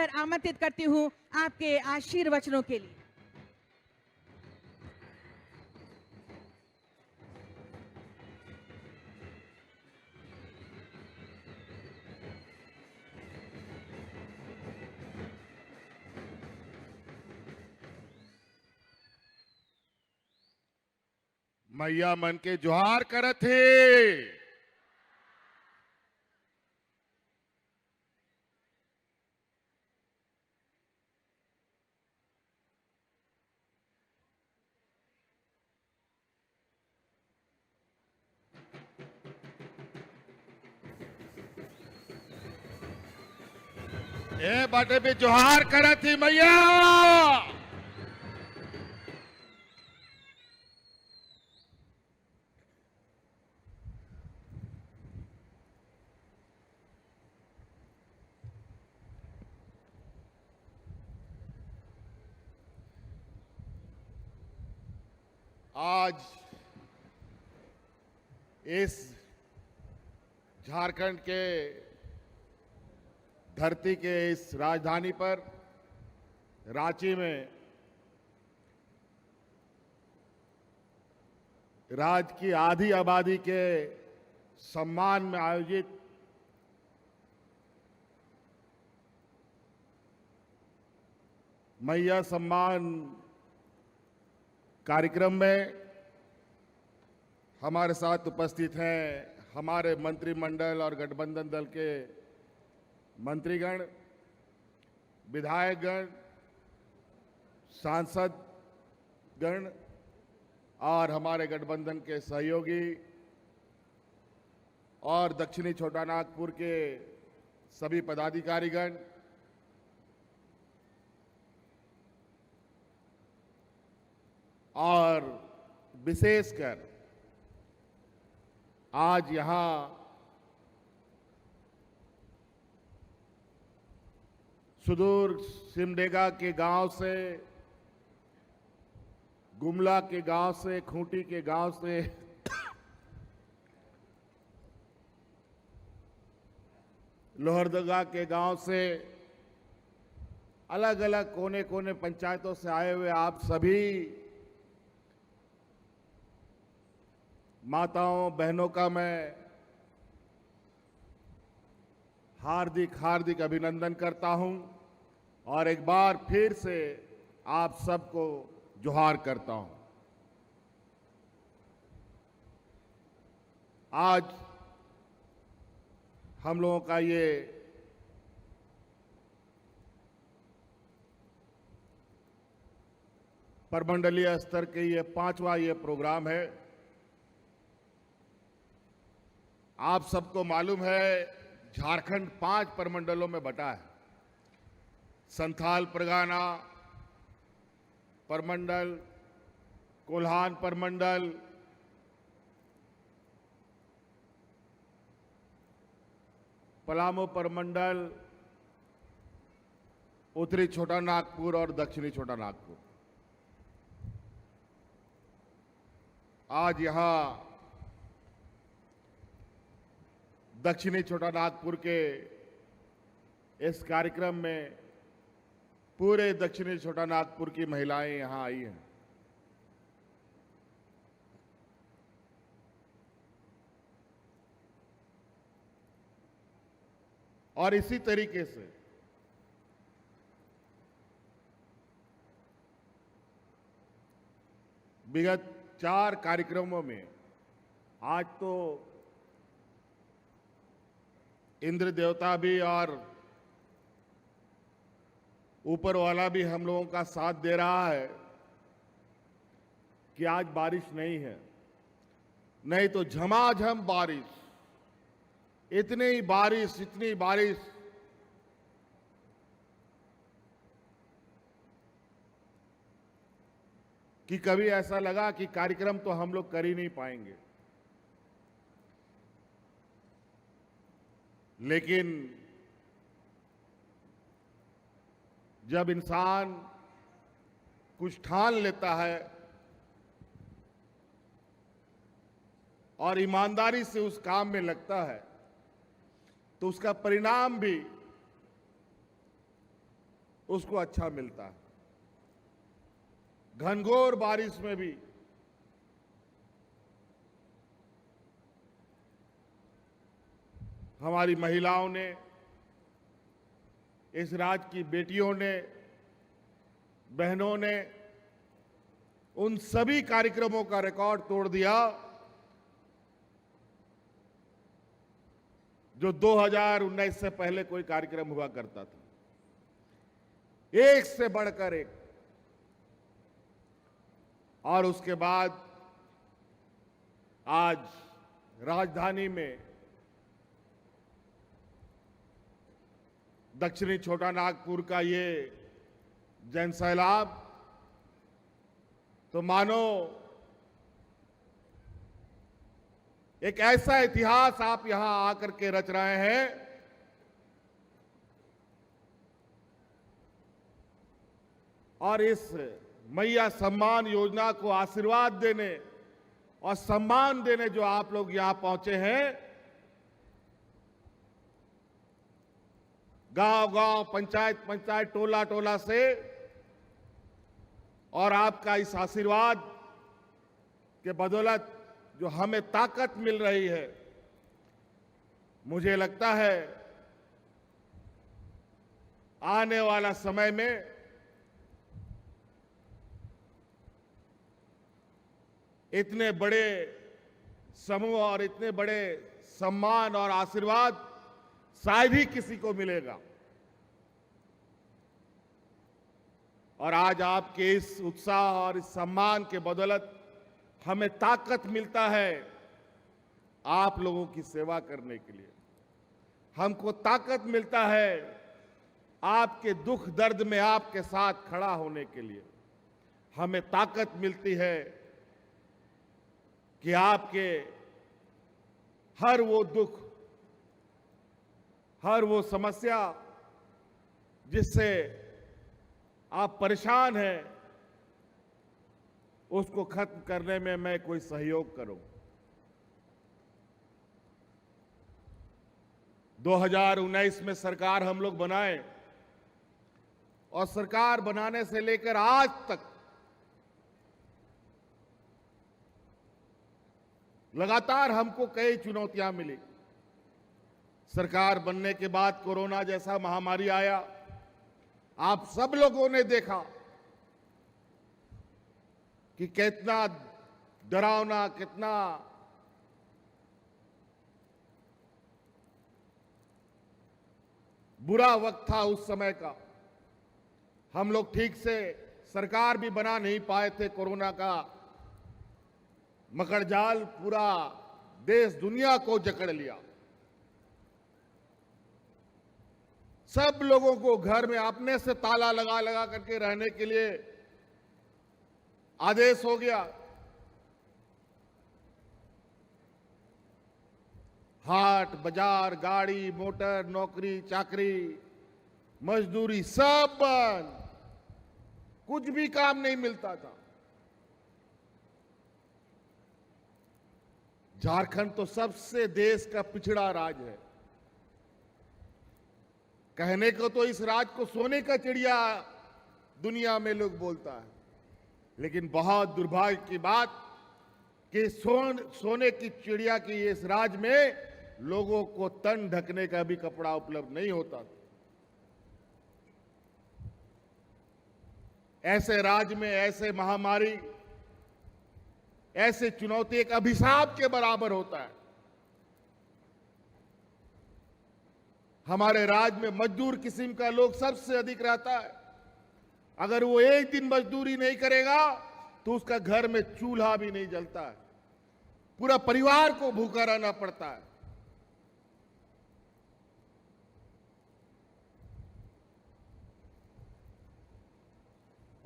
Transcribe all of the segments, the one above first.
पर आमंत्रित करती हूं आपके आशीर्वचनों के लिए। मैया मन के जोहार करत हे। ए बाटे पे जोहार करत ही मैया। आज इस झारखंड के धरती के इस राजधानी पर रांची में राज्य की आधी आबादी के सम्मान में आयोजित मैया सम्मान कार्यक्रम में हमारे साथ उपस्थित हैं हमारे मंत्रिमंडल और गठबंधन दल के मंत्रीगण, विधायकगण, सांसदगण और हमारे गठबंधन के सहयोगी और दक्षिणी छोटानागपुर के सभी पदाधिकारीगण, और विशेषकर आज यहां सुदूर सिमडेगा के गांव से, गुमला के गांव से, खूंटी के गांव से लोहरदगा के गांव से, अलग अलग कोने कोने पंचायतों से आए हुए आप सभी माताओं बहनों का मैं हार्दिक हार्दिक अभिनंदन करता हूं और एक बार फिर से आप सबको जोहार करता हूं। आज हम लोगों का ये परमंडलीय स्तर के ये 5वां ये प्रोग्राम है। आप सबको मालूम है झारखंड 5 परमंडलों में बटा है। संथाल परगना परमंडल, कोल्हान परमंडल, पलामू परमंडल, उत्तरी छोटा नागपुर और दक्षिणी छोटा नागपुर। आज यहां दक्षिणी छोटा नागपुर के इस कार्यक्रम में पूरे दक्षिणी छोटा नागपुर की महिलाएं यहां आई हैं। और इसी तरीके से विगत 4 कार्यक्रमों में आज तो इंद्र देवता भी और ऊपर वाला भी हम लोगों का साथ दे रहा है कि आज बारिश नहीं है, नहीं तो झमाझम बारिश, इतनी बारिश कि कभी ऐसा लगा कि कार्यक्रम तो हम लोग कर ही नहीं पाएंगे। लेकिन जब इंसान कुछ ठान लेता है और ईमानदारी से उस काम में लगता है तो उसका परिणाम भी उसको अच्छा मिलता है। घनघोर बारिश में भी हमारी महिलाओं ने, इस राज्य की बेटियों ने, बहनों ने उन सभी कार्यक्रमों का रिकॉर्ड तोड़ दिया जो 2019 से पहले कोई कार्यक्रम हुआ करता था। एक से बढ़कर एक। और उसके बाद आज राजधानी में दक्षिणी छोटा नागपुर का ये जन सैलाब तो मानो एक ऐसा इतिहास आप यहां आकर के रच रहे हैं और इस मैया सम्मान योजना को आशीर्वाद देने और सम्मान देने जो आप लोग यहां पहुंचे हैं, गांव-गांव, पंचायत-पंचायत, टोला-टोला से, और आपका इस आशीर्वाद के बदौलत जो हमें ताकत मिल रही है, मुझे लगता है आने वाला समय में इतने बड़े समूह और इतने बड़े सम्मान और आशीर्वाद शायद ही किसी को मिलेगा। और आज आपके इस उत्साह और इस सम्मान के बदौलत हमें ताकत मिलता है आप लोगों की सेवा करने के लिए। हमको ताकत मिलता है आपके दुख दर्द में आपके साथ खड़ा होने के लिए। हमें ताकत मिलती है कि आपके हर वो दुख, हर वो समस्या जिससे आप परेशान हैं, उसको खत्म करने में मैं कोई सहयोग करूं। 2019 में सरकार हम लोग बनाए और सरकार बनाने से लेकर आज तक लगातार हमको कई चुनौतियां मिली। सरकार बनने के बाद कोरोना जैसा महामारी आया, आप सब लोगों ने देखा कि कितना डरावना, कितना बुरा वक्त था उस समय का। हम लोग ठीक से सरकार भी बना नहीं पाए थे। कोरोना का मकड़जाल पूरा देश दुनिया को जकड़ लिया। सब लोगों को घर में अपने से ताला लगा लगा करके रहने के लिए आदेश हो गया। हाट बाजार, गाड़ी मोटर, नौकरी चाकरी, मजदूरी सब बंद, कुछ भी काम नहीं मिलता था। झारखंड तो सबसे देश का पिछड़ा राज्य है। कहने को तो इस राज्य को सोने का चिड़िया दुनिया में लोग बोलता है, लेकिन बहुत दुर्भाग्य की बात कि सोने की चिड़िया की इस राज्य में लोगों को तन ढकने का भी कपड़ा उपलब्ध नहीं होता। ऐसे राज्य में ऐसे महामारी, ऐसे चुनौती एक अभिशाप के बराबर होता है। हमारे राज्य में मजदूर किस्म का लोग सबसे अधिक रहता है। अगर वो एक दिन मजदूरी नहीं करेगा तो उसका घर में चूल्हा भी नहीं जलता है, पूरा परिवार को भूखा रहना पड़ता है।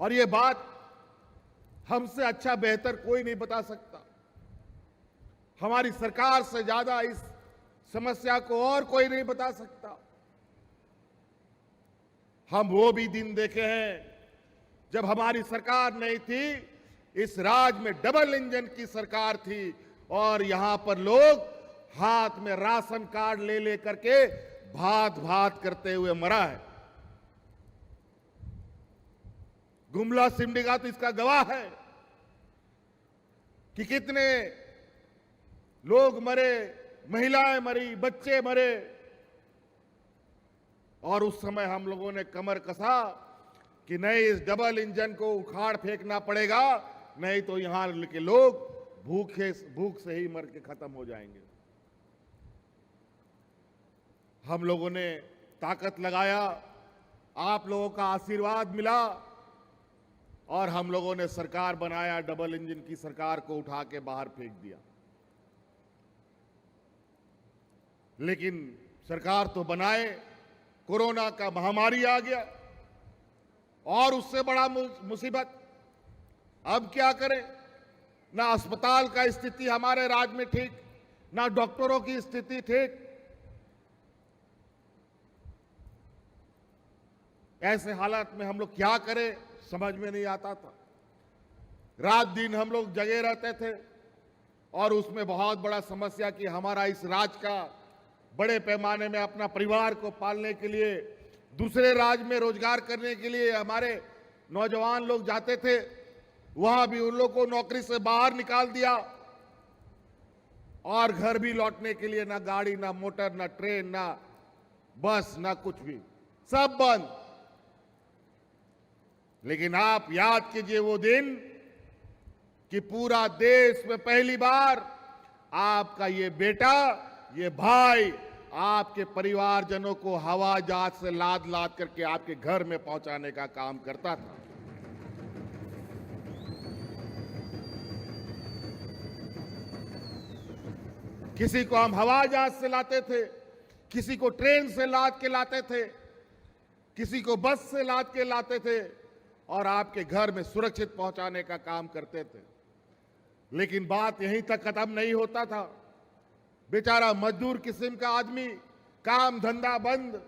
और ये बात हमसे अच्छा बेहतर कोई नहीं बता सकता। हमारी सरकार से ज्यादा इस समस्या को और कोई नहीं बता सकता। हम वो भी दिन देखे हैं जब हमारी सरकार नहीं थी, इस राज्य में डबल इंजन की सरकार थी और यहां पर लोग हाथ में राशन कार्ड ले लेकर के भात भात करते हुए मरा है। गुमला सिमडेगा तो इसका गवाह है कि कितने लोग मरे, महिलाएं मरी, बच्चे मरे, और उस समय हम लोगों ने कमर कसा कि नहीं, इस डबल इंजन को उखाड़ फेंकना पड़ेगा, नहीं तो यहां के लोग भूख से ही मर के खत्म हो जाएंगे। हम लोगों ने ताकत लगाया, आप लोगों का आशीर्वाद मिला और हम लोगों ने सरकार बनाया। डबल इंजन की सरकार को उठा के बाहर फेंक दिया। लेकिन सरकार तो बनाए, कोरोना का महामारी आ गया और उससे बड़ा मुसीबत। अब क्या करें? ना अस्पताल का स्थिति हमारे राज्य में ठीक, ना डॉक्टरों की स्थिति ठीक। ऐसे हालात में हम लोग क्या करें समझ में नहीं आता था। रात दिन हम लोग जगे रहते थे और उसमें बहुत बड़ा समस्या कि हमारा इस राज्य का बड़े पैमाने में अपना परिवार को पालने के लिए, दूसरे राज्य में रोजगार करने के लिए हमारे नौजवान लोग जाते थे, वहां भी उन लोगों को नौकरी से बाहर निकाल दिया और घर भी लौटने के लिए ना गाड़ी, ना मोटर, ना ट्रेन, ना बस, ना कुछ भी, सब बंद। लेकिन आप याद कीजिए वो दिन कि पूरा देश में पहली बार आपका ये बेटा, ये भाई आपके परिवारजनों को हवाई जहाज से लाद लाद करके आपके घर में पहुंचाने का काम करता था। किसी को हम हवाई जहाज से लाते थे, किसी को ट्रेन से लाद के लाते थे, किसी को बस से लाद के लाते थे और आपके घर में सुरक्षित पहुंचाने का काम करते थे। लेकिन बात यहीं तक खत्म नहीं होता था। बेचारा मजदूर किस्म का आदमी, काम धंधा बंद,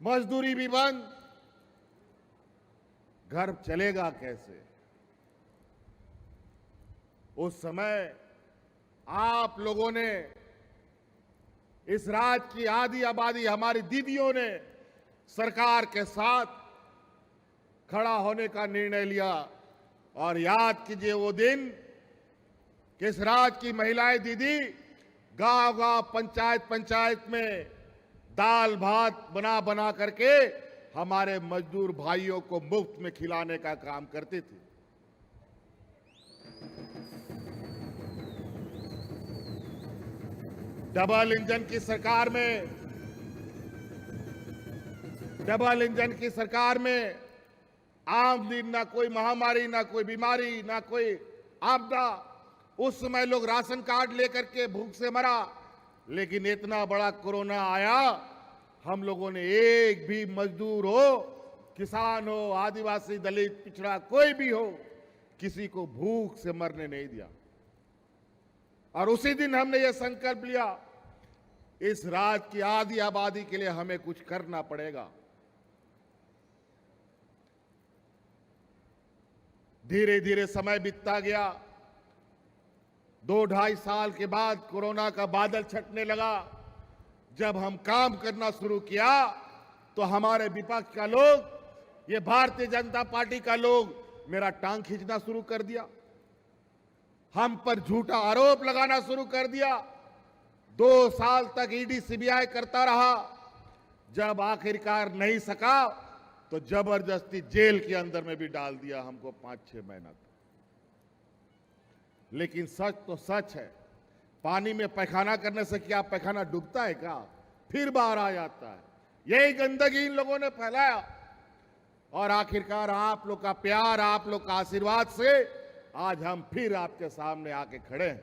मजदूरी भी बंद, घर चलेगा कैसे? उस समय आप लोगों ने, इस राज्य की आधी आबादी हमारी दीदियों ने सरकार के साथ खड़ा होने का निर्णय लिया। और याद कीजिए वो दिन कि इस राज्य की महिलाएं दीदी गांव-गांव, पंचायत में दाल भात बना बना करके हमारे मजदूर भाइयों को मुफ्त में खिलाने का काम करती थी। डबल इंजन की सरकार में आम दिन, ना कोई महामारी, ना कोई बीमारी, ना कोई आपदा। उस समय लोग राशन कार्ड लेकर के भूख से मरा। लेकिन इतना बड़ा कोरोना आया, हम लोगों ने एक भी मजदूर हो, किसान हो, आदिवासी, दलित, पिछड़ा, कोई भी हो, किसी को भूख से मरने नहीं दिया। और उसी दिन हमने ये संकल्प लिया, इस राज्य की आधी आबादी के लिए हमें कुछ करना पड़ेगा। धीरे धीरे समय बीतता गया। 2-2.5 साल के बाद कोरोना का बादल छटने लगा। जब हम काम करना शुरू किया तो हमारे विपक्ष का लोग, ये भारतीय जनता पार्टी का लोग मेरा टांग खींचना शुरू कर दिया, हम पर झूठा आरोप लगाना शुरू कर दिया। 2 साल तक ईडी सीबीआई करता रहा। जब आखिरकार नहीं सका तो जबरदस्ती जेल के अंदर में भी डाल दिया हमको 5-6 महीना तक। लेकिन सच तो सच है, पानी में पैखाना करने से क्या पैखाना डूबता है क्या? फिर बाहर आ जाता है। यही गंदगी इन लोगों ने फैलाया और आखिरकार आप लोग का प्यार, आप लोग का आशीर्वाद से आज हम फिर आपके सामने आके खड़े हैं।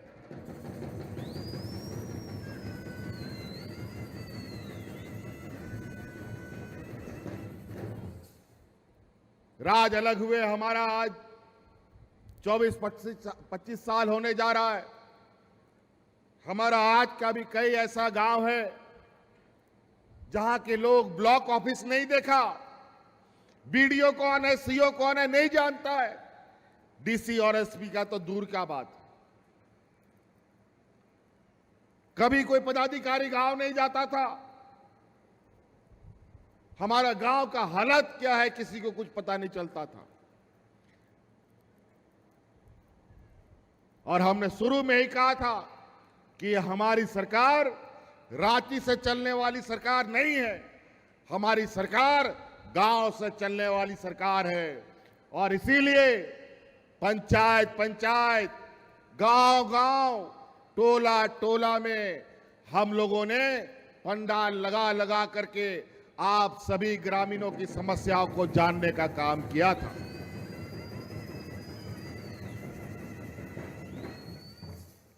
राज अलग हुए हमारा आज 24-25 साल होने जा रहा है। हमारा आज का भी कई ऐसा गांव है जहां के लोग ब्लॉक ऑफिस नहीं देखा, बीडीओ कौन है, सीओ कौन है नहीं जानता है, डीसी और एसपी का तो दूर का बात। कभी कोई पदाधिकारी गांव नहीं जाता था। हमारा गांव का हालत क्या है किसी को कुछ पता नहीं चलता था। और हमने शुरू में ही कहा था कि हमारी सरकार रांची से चलने वाली सरकार नहीं है, हमारी सरकार गांव से चलने वाली सरकार है। और इसीलिए पंचायत पंचायत, गांव गांव, टोला टोला में हम लोगों ने पंडाल लगा लगा करके आप सभी ग्रामीणों की समस्याओं को जानने का काम किया था।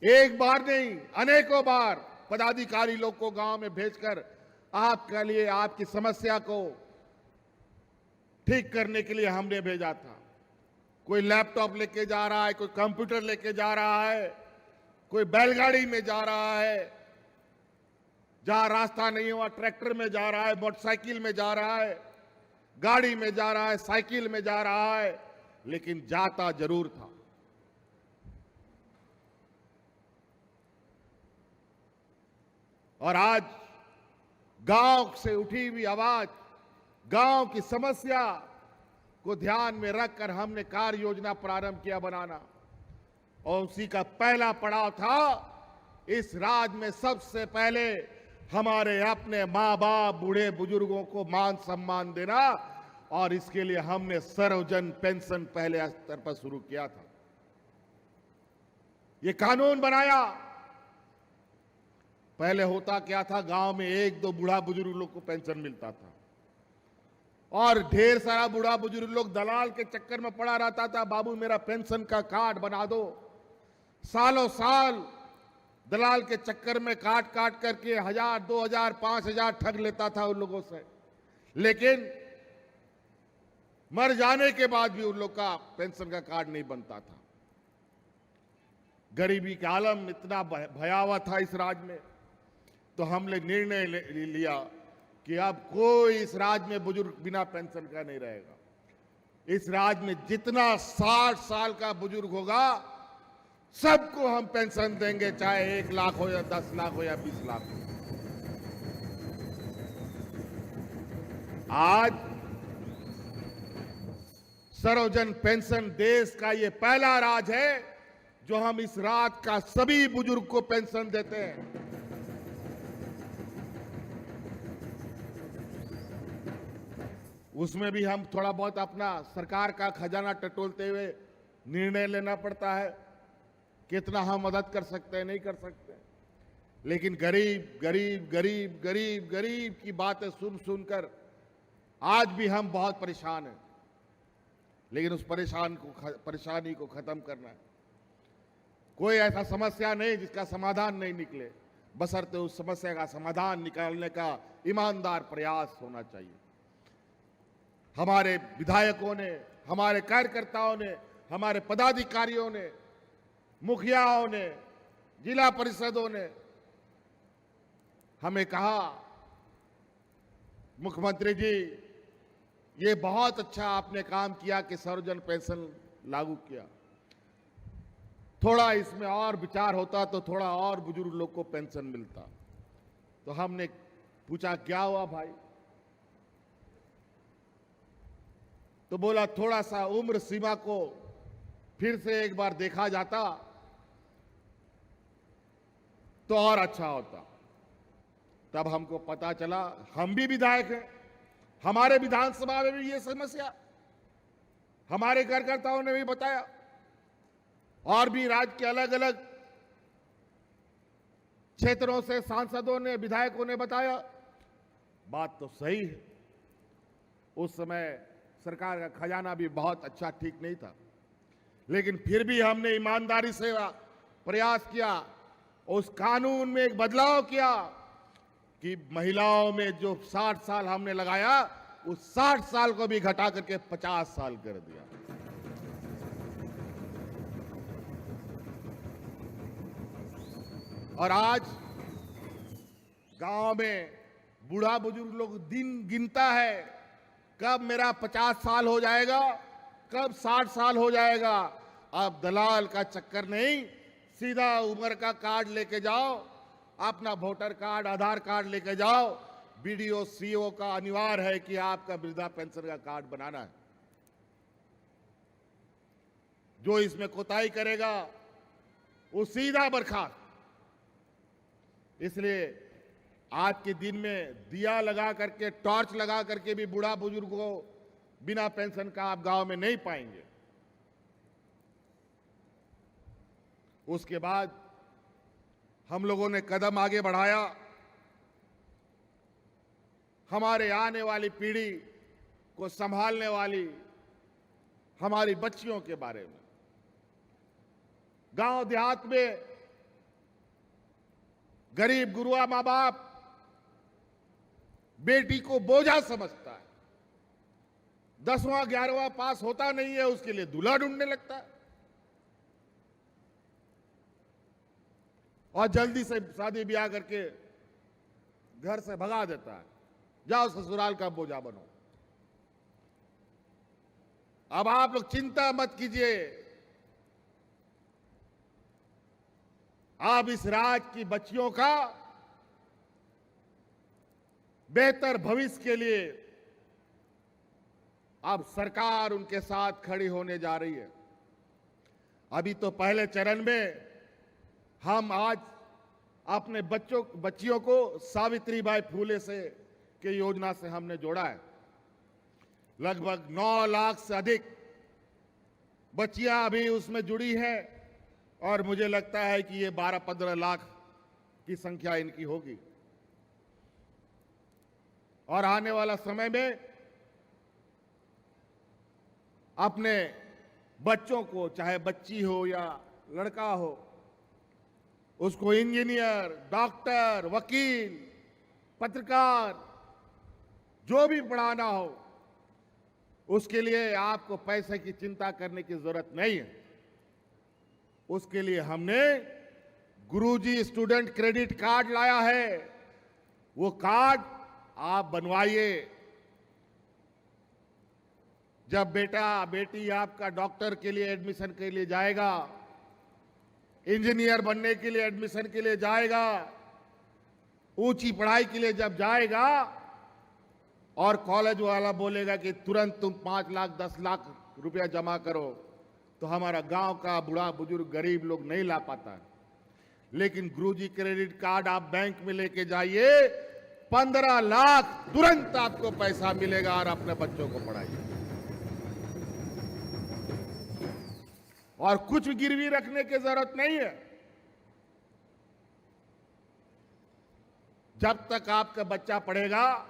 एक बार नहीं, अनेकों बार पदाधिकारी लोग को गांव में भेजकर आपके लिए, आपकी समस्या को ठीक करने के लिए हमने भेजा था। कोई लैपटॉप लेके जा रहा है, कोई कंप्यूटर लेके जा रहा है, कोई बैलगाड़ी में जा रहा है, जहां रास्ता नहीं हुआ ट्रैक्टर में जा रहा है, मोटरसाइकिल में जा रहा है, गाड़ी में जा रहा है, साइकिल में जा रहा है, लेकिन जाता जरूर था। और आज गांव से उठी हुई आवाज, गांव की समस्या को ध्यान में रखकर हमने कार्य योजना प्रारंभ किया बनाना, और उसी का पहला पड़ाव था इस राज्य में सबसे पहले हमारे अपने मां बाप, बूढ़े बुजुर्गों को मान सम्मान देना। और इसके लिए हमने सर्वजन पेंशन पहले स्तर पर शुरू किया था। ये कानून बनाया। पहले होता क्या था, गांव में एक दो बूढ़ा बुजुर्ग लोग को पेंशन मिलता था और ढेर सारा बूढ़ा बुजुर्ग लोग दलाल के चक्कर में पड़ा रहता था, बाबू मेरा पेंशन का कार्ड बना दो। सालों साल दलाल के चक्कर में काट काट करके 1000, 2000, 5000 ठग लेता था उन लोगों से, लेकिन मर जाने के बाद भी उन लोग का पेंशन का कार्ड नहीं बनता था। गरीबी का आलम इतना भयावह था इस राज्य में, तो हमने निर्णय लिया कि अब कोई इस राज्य में बुजुर्ग बिना पेंशन का नहीं रहेगा। इस राज्य में जितना 60 साल का बुजुर्ग होगा सबको हम पेंशन देंगे, चाहे 1 लाख हो या 10 लाख हो या 20 लाख हो। आज सर्वजन पेंशन देश का ये पहला राज्य है जो हम इस राज्य का सभी बुजुर्ग को पेंशन देते हैं। उसमें भी हम थोड़ा बहुत अपना सरकार का खजाना टटोलते हुए निर्णय लेना पड़ता है, कितना हम मदद कर सकते हैं, नहीं कर सकते। लेकिन गरीब गरीब गरीब गरीब गरीब की बातें सुन सुनकर आज भी हम बहुत परेशान हैं, लेकिन उस परेशानी को खत्म करना है। कोई ऐसा समस्या नहीं जिसका समाधान नहीं निकले, बशर्ते उस समस्या का समाधान निकालने का ईमानदार प्रयास होना चाहिए। हमारे विधायकों ने, हमारे कार्यकर्ताओं ने, हमारे पदाधिकारियों ने, मुखियाओं ने, जिला परिषदों ने हमें कहा, मुख्यमंत्री जी ये बहुत अच्छा आपने काम किया कि सर्वजन पेंशन लागू किया, थोड़ा इसमें और विचार होता तो थोड़ा और बुजुर्ग लोग को पेंशन मिलता। तो हमने पूछा क्या हुआ भाई, तो बोला थोड़ा सा उम्र सीमा को फिर से एक बार देखा जाता तो और अच्छा होता। तब हमको पता चला, हम भी विधायक हैं, हमारे विधानसभा में भी ये समस्या हमारे कार्यकर्ताओं ने भी बताया, और भी राज्य के अलग अलग क्षेत्रों से सांसदों ने, विधायकों ने बताया। बात तो सही है, उस समय सरकार का खजाना भी बहुत अच्छा ठीक नहीं था, लेकिन फिर भी हमने ईमानदारी से प्रयास किया, उस कानून में एक बदलाव किया कि महिलाओं में जो 60 साल हमने लगाया उस 60 साल को भी घटा करके 50 साल कर दिया। और आज गांव में बूढ़ा बुजुर्ग लोग दिन गिनता है, कब मेरा 50 साल हो जाएगा, कब 60 साल हो जाएगा। अब दलाल का चक्कर नहीं, सीधा उम्र का कार्ड लेके जाओ, अपना वोटर कार्ड, आधार कार्ड लेके जाओ, बीडीओ सीओ का अनिवार्य है कि आपका वृद्धा पेंशन का कार्ड बनाना है। जो इसमें कोताही करेगा वो सीधा बर्खास्त। इसलिए आज के दिन में दिया लगा करके, टॉर्च लगा करके भी बूढ़ा बुजुर्ग को बिना पेंशन का आप गांव में नहीं पाएंगे। उसके बाद हम लोगों ने कदम आगे बढ़ाया हमारे आने वाली पीढ़ी को संभालने वाली हमारी बच्चियों के बारे में। गांव देहात में गरीब गुरुआ मां बाप बेटी को बोझा समझता है। 10वां 11वां पास होता नहीं है, उसके लिए दूल्हा ढूंढने लगता है और जल्दी से शादी ब्याह करके घर से भगा देता है, जाओ ससुराल का बोझा बनो। अब आप लोग चिंता मत कीजिए, आप इस राज्य की बच्चियों का बेहतर भविष्य के लिए अब सरकार उनके साथ खड़ी होने जा रही है। अभी तो पहले चरण में हम आज अपने बच्चियों को सावित्रीबाई फूले से के योजना से हमने जोड़ा है। लगभग 9 लाख से अधिक बच्चियां अभी उसमें जुड़ी हैं और मुझे लगता है कि ये 12-15 लाख की संख्या इनकी होगी। और आने वाला समय में अपने बच्चों को, चाहे बच्ची हो या लड़का हो, उसको इंजीनियर, डॉक्टर, वकील, पत्रकार, जो भी पढ़ाना हो, उसके लिए आपको पैसे की चिंता करने की जरूरत नहीं है। उसके लिए हमने गुरुजी स्टूडेंट क्रेडिट कार्ड लाया है। वो कार्ड आप बनवाइए। जब बेटा बेटी आपका डॉक्टर के लिए एडमिशन के लिए जाएगा, इंजीनियर बनने के लिए एडमिशन के लिए जाएगा, ऊंची पढ़ाई के लिए जब जाएगा और कॉलेज वाला बोलेगा कि तुरंत तुम 5 लाख 10 लाख रुपया जमा करो, तो हमारा गांव का बूढ़ा बुजुर्ग गरीब लोग नहीं ला पाता है। लेकिन गुरुजी क्रेडिट कार्ड आप बैंक में लेके जाइए, 15 लाख तुरंत आपको पैसा मिलेगा और अपने बच्चों को पढ़ाइए। और कुछ गिरवी रखने की जरूरत नहीं है। जब तक आपका बच्चा पढ़ेगा,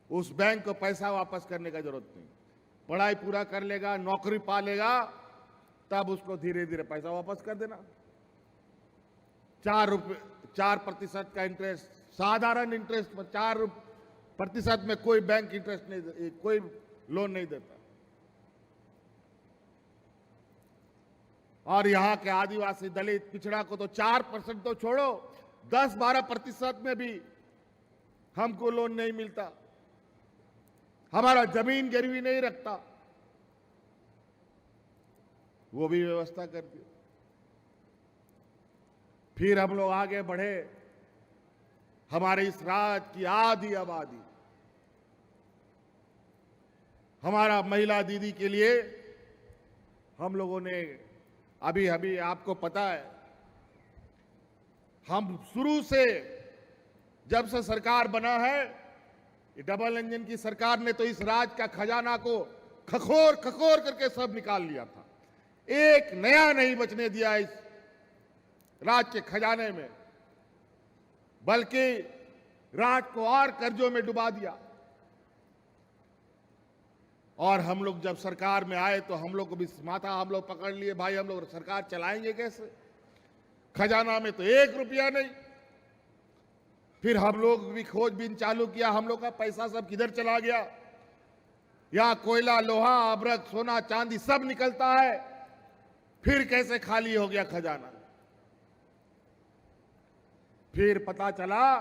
उस बैंक को पैसा वापस करने का जरूरत नहीं। पढ़ाई पूरा कर लेगा, नौकरी पा लेगा, तब उसको धीरे धीरे पैसा वापस कर देना। 4% का इंटरेस्ट, साधारण इंटरेस्ट पर 4% में कोई बैंक इंटरेस्ट नहीं, कोई लोन नहीं देता। और यहां के आदिवासी, दलित, पिछड़ा को तो 4% तो छोड़ो, 10-12% में भी हमको लोन नहीं मिलता। हमारा जमीन गिरवी नहीं रखता, वो भी व्यवस्था कर दी। फिर हम लोग आगे बढ़े। हमारे इस राज्य की आधी आबादी, हमारा महिला दीदी के लिए हम लोगों ने अभी आपको पता है, हम शुरू से जब से सरकार बना है, डबल इंजन की सरकार ने तो इस राज्य का खजाना को खखोर खखोर करके सब निकाल लिया था। एक नया नहीं बचने दिया इस राज्य के खजाने में, बल्कि राज्य को और कर्जों में डुबा दिया। और हम लोग जब सरकार में आए तो हम लोग को भी माथा हम लोग पकड़ लिए, भाई हम लोग सरकार चलाएंगे कैसे, खजाना में तो 1 रुपया नहीं। फिर हम लोग भी खोजबीन चालू किया, हम लोग का पैसा सब किधर चला गया। यहां कोयला, लोहा, अभ्रक, सोना, चांदी सब निकलता है, फिर कैसे खाली हो गया खजाना। फिर पता चला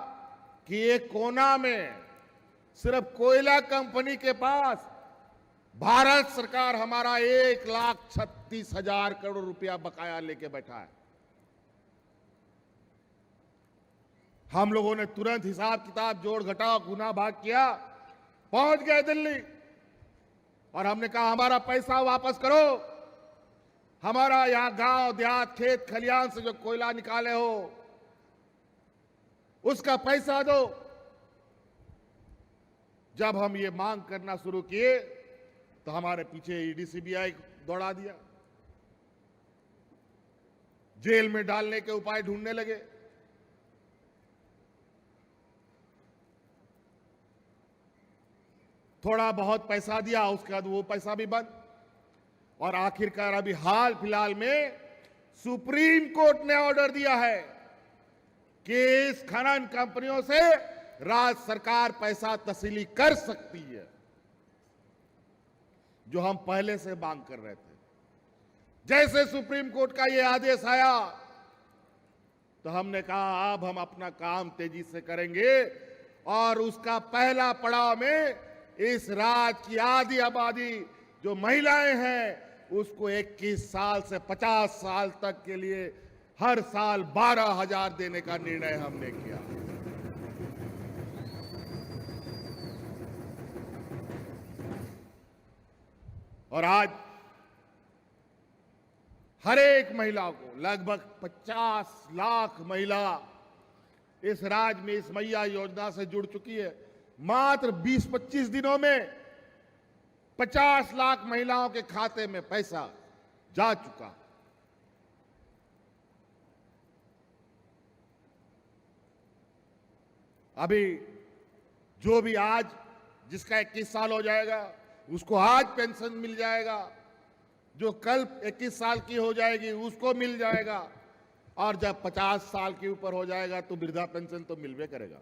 कि एक कोना में सिर्फ कोयला कंपनी के पास भारत सरकार हमारा 1,36,000 करोड़ रुपया बकाया लेके बैठा है। हम लोगों ने तुरंत हिसाब किताब जोड़ घटाव गुना भाग किया, पहुंच गए दिल्ली और हमने कहा हमारा पैसा वापस करो, हमारा यहां गांव देहात खेत खलियान से जो कोयला निकाले हो उसका पैसा दो। जब हम ये मांग करना शुरू किए तो हमारे पीछे ईडी सीबीआई दौड़ा दिया, जेल में डालने के उपाय ढूंढने लगे। थोड़ा बहुत पैसा दिया, उसके बाद वो पैसा भी बंद। और आखिरकार अभी हाल फिलहाल में सुप्रीम कोर्ट ने ऑर्डर दिया है कि इस खनन कंपनियों से राज्य सरकार पैसा तस्वीली कर सकती है, जो हम पहले से मांग कर रहे थे। जैसे सुप्रीम कोर्ट का ये आदेश आया तो हमने कहा अब हम अपना काम तेजी से करेंगे और उसका पहला पड़ाव में इस राज्य की आधी आबादी जो महिलाएं हैं उसको 21 साल से 50 साल तक के लिए हर साल 12,000 देने का निर्णय हमने किया। और आज हर एक महिला को, लगभग 50 लाख महिला इस राज्य में इस मैया योजना से जुड़ चुकी है। मात्र 20-25 दिनों में 50 लाख महिलाओं के खाते में पैसा जा चुका। अभी जो भी आज जिसका 21 साल हो जाएगा उसको आज पेंशन मिल जाएगा, जो कल 21 साल की हो जाएगी उसको मिल जाएगा, और जब 50 साल के ऊपर हो जाएगा तो वृद्धा पेंशन तो मिलवे करेगा।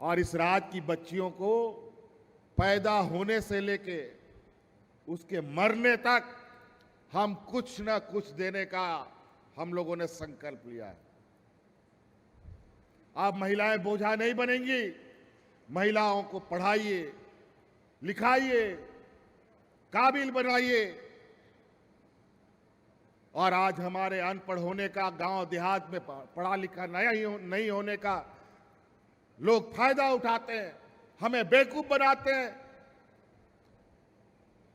और इस राज्य की बच्चियों को पैदा होने से लेके उसके मरने तक हम कुछ ना कुछ देने का हम लोगों ने संकल्प लिया है। अब महिलाएं बोझा नहीं बनेंगी। महिलाओं को पढ़ाइए, लिखाइए, काबिल बनाइए। और आज हमारे अनपढ़ होने का, गांव देहात में पढ़ा लिखा नहीं होने का लोग फायदा उठाते हैं, हमें बेवकूफ बनाते हैं,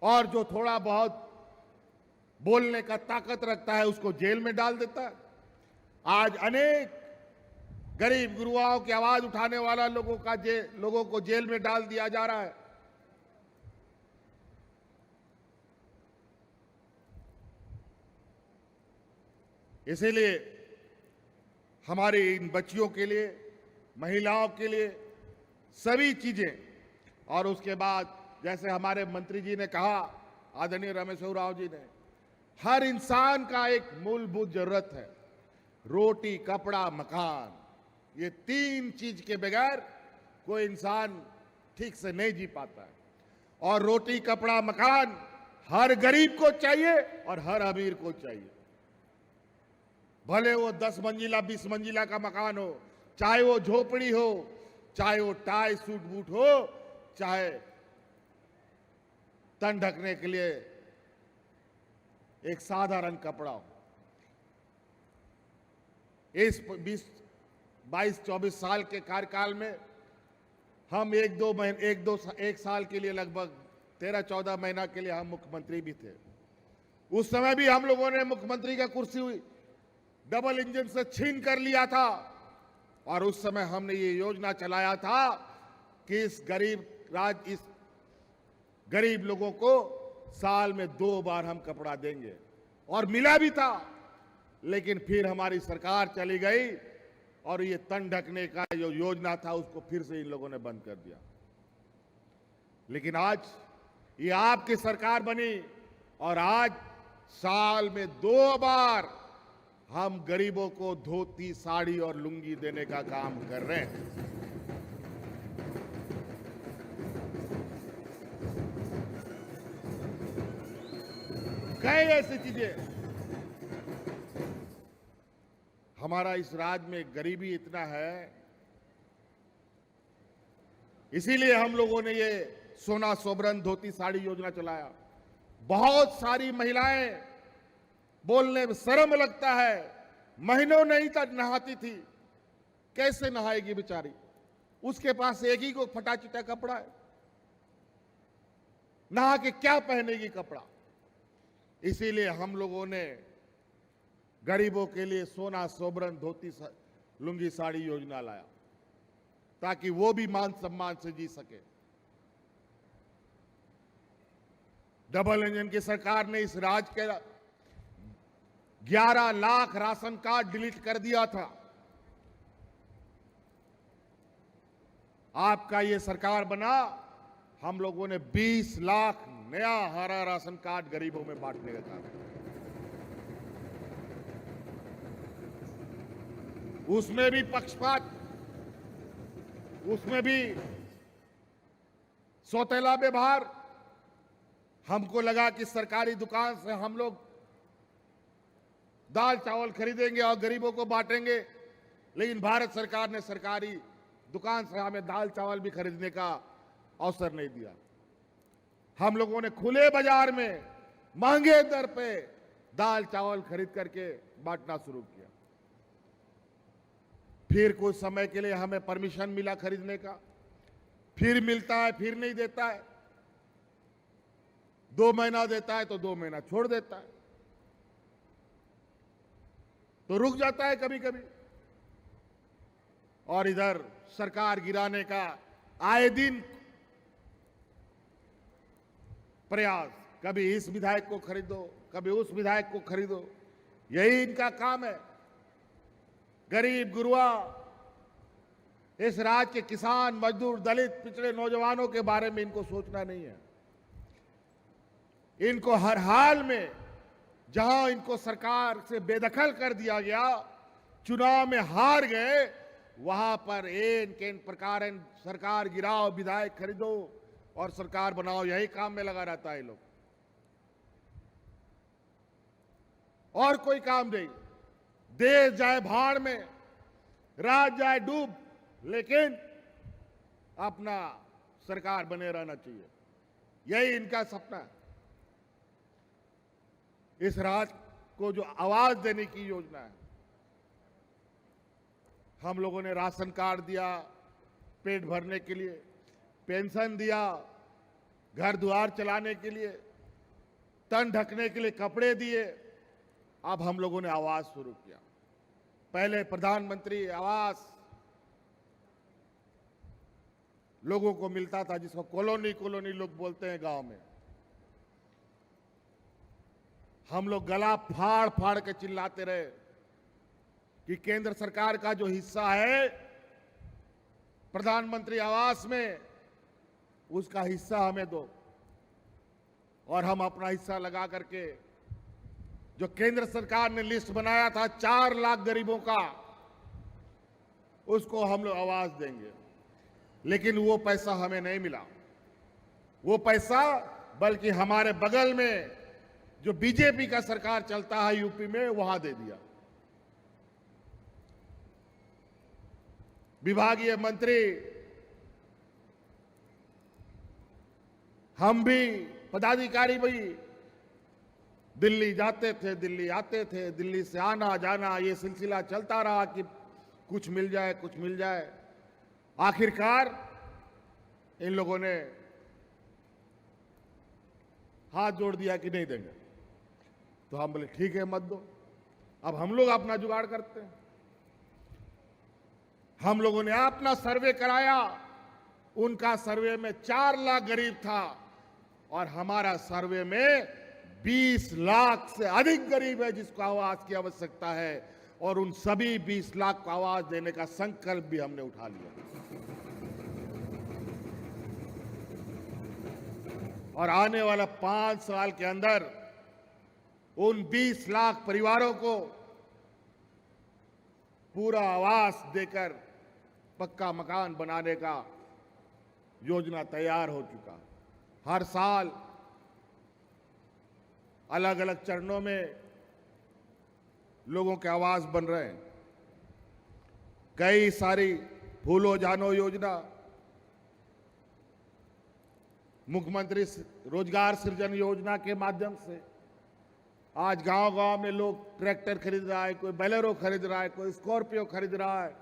और जो थोड़ा बहुत बोलने का ताकत रखता है उसको जेल में डाल देता है। आज अनेक गरीब गुरुआओं की आवाज उठाने वाला लोगों को जेल में डाल दिया जा रहा है। इसीलिए हमारी इन बच्चियों के लिए, महिलाओं के लिए सभी चीजें, और उसके बाद जैसे हमारे मंत्री जी ने कहा, आदरणीय रामेश्वर राव जी ने, हर इंसान का एक मूलभूत जरूरत है, रोटी, कपड़ा, मकान। ये 3 चीज के बगैर कोई इंसान ठीक से नहीं जी पाता है। और रोटी, कपड़ा, मकान हर गरीब को चाहिए और हर अमीर को चाहिए। भले वो 10 मंजिला 20 मंजिला का मकान हो, चाहे वो झोपड़ी हो, चाहे वो टाई सूट बूट हो, चाहे तन ढकने के लिए एक साधारण कपड़ा हो। इस 22-24 साल के कार्यकाल में हम एक साल के लिए लगभग 13-14 महीना के लिए हम मुख्यमंत्री भी थे। उस समय भी हम लोगों ने मुख्यमंत्री का कुर्सी हुई डबल इंजन से छीन कर लिया था, और उस समय हमने ये योजना चलाया था कि इस गरीब लोगों को साल में 2 बार हम कपड़ा देंगे, और मिला भी था। लेकिन फिर हमारी सरकार चली गई और ये तन ढकने का जो योजना था उसको फिर से इन लोगों ने बंद कर दिया। लेकिन आज ये आपकी सरकार बनी और आज साल में 2 बार हम गरीबों को धोती, साड़ी और लुंगी देने का काम कर रहे हैं। कई ऐसी चीजें। हमारा इस राज्य में गरीबी इतना है, इसीलिए हम लोगों ने ये सोना सोबरन धोती साड़ी योजना चलाया। बहुत सारी महिलाएं, बोलने में शर्म लगता है, महीनों नहीं तक नहाती थी। कैसे नहाएगी बेचारी? उसके पास एक ही को फटा चिटा कपड़ा है, नहा के क्या पहनेगी कपड़ा? इसीलिए हम लोगों ने गरीबों के लिए सोना सोबरन धोती लुंगी साड़ी योजना लाया, ताकि वो भी मान सम्मान से जी सके। डबल इंजन की सरकार ने इस राज्य के 11 लाख राशन कार्ड डिलीट कर दिया था। आपका ये सरकार बना, हम लोगों ने 20 लाख नया हरा राशन कार्ड गरीबों में बांटने का काम किया। उसमें भी पक्षपात, उसमें भी सौतेला व्यवहार। हमको लगा कि सरकारी दुकान से हम लोग दाल चावल खरीदेंगे और गरीबों को बांटेंगे, लेकिन भारत सरकार ने सरकारी दुकान से हमें दाल चावल भी खरीदने का अवसर नहीं दिया। हम लोगों ने खुले बाजार में महंगे दर पे दाल चावल खरीद करके बांटना शुरू किया। फिर कुछ समय के लिए हमें परमिशन मिला खरीदने का, फिर मिलता है, फिर नहीं देता है। 2 महीना देता है तो 2 महीना छोड़ देता है, तो रुक जाता है कभी कभी। और इधर सरकार गिराने का आए दिन प्रयास, कभी इस विधायक को खरीदो, कभी उस विधायक को खरीदो, यही इनका काम है। गरीब गुरुआ, इस राज्य के किसान, मजदूर, दलित, पिछड़े नौजवानों के बारे में इनको सोचना नहीं है। इनको हर हाल में, जहां इनको सरकार से बेदखल कर दिया गया, चुनाव में हार गए, वहां पर एन केन प्रकार सरकार गिराओ, विधायक खरीदो और सरकार बनाओ, यही काम में लगा रहता है लोग, और कोई काम नहीं। देश जाए भाड़ में, राज जाए डूब, लेकिन अपना सरकार बने रहना चाहिए, यही इनका सपना है। इस राज्य को जो आवाज देने की योजना है, हम लोगों ने राशन कार्ड दिया पेट भरने के लिए, पेंशन दिया घर द्वार चलाने के लिए, तन ढकने के लिए कपड़े दिए। अब हम लोगों ने आवाज शुरू किया। पहले प्रधानमंत्री आवास लोगों को मिलता था, जिसको कॉलोनी कॉलोनी लोग बोलते हैं गांव में। हम लोग गला फाड़ फाड़ के चिल्लाते रहे कि केंद्र सरकार का जो हिस्सा है प्रधानमंत्री आवास में, उसका हिस्सा हमें दो। और हम अपना हिस्सा लगा करके, जो केंद्र सरकार ने लिस्ट बनाया था 4 लाख गरीबों का, उसको हम लोग आवाज देंगे। लेकिन वो पैसा हमें नहीं मिला। वो पैसा बल्कि हमारे बगल में जो बीजेपी का सरकार चलता है यूपी में, वहां दे दिया। विभागीय मंत्री, हम भी, पदाधिकारी भी दिल्ली जाते थे, दिल्ली आते थे, दिल्ली से आना जाना, ये सिलसिला चलता रहा कि कुछ मिल जाए, कुछ मिल जाए। आखिरकार इन लोगों ने हाथ जोड़ दिया कि नहीं देंगे। तो हम बोले ठीक है, मत दो। अब हम लोग अपना जुगाड़ करते हैं। हम लोगों ने अपना सर्वे कराया। उनका सर्वे में 4 लाख गरीब था और हमारा सर्वे में 20 लाख से अधिक गरीब है जिसको आवाज की आवश्यकता है। और उन सभी 20 लाख को आवाज देने का संकल्प भी हमने उठा लिया। और आने वाला 5 साल के अंदर उन 20 लाख परिवारों को पूरा आवास देकर पक्का मकान बनाने का योजना तैयार हो चुका। हर साल अलग अलग चरणों में लोगों के आवास बन रहे हैं। कई सारी फूलो जानो योजना, मुख्यमंत्री रोजगार सृजन योजना के माध्यम से आज गांव-गांव में लोग ट्रैक्टर खरीद रहा है, कोई बोलेरो खरीद रहा है, कोई स्कॉर्पियो खरीद रहा है,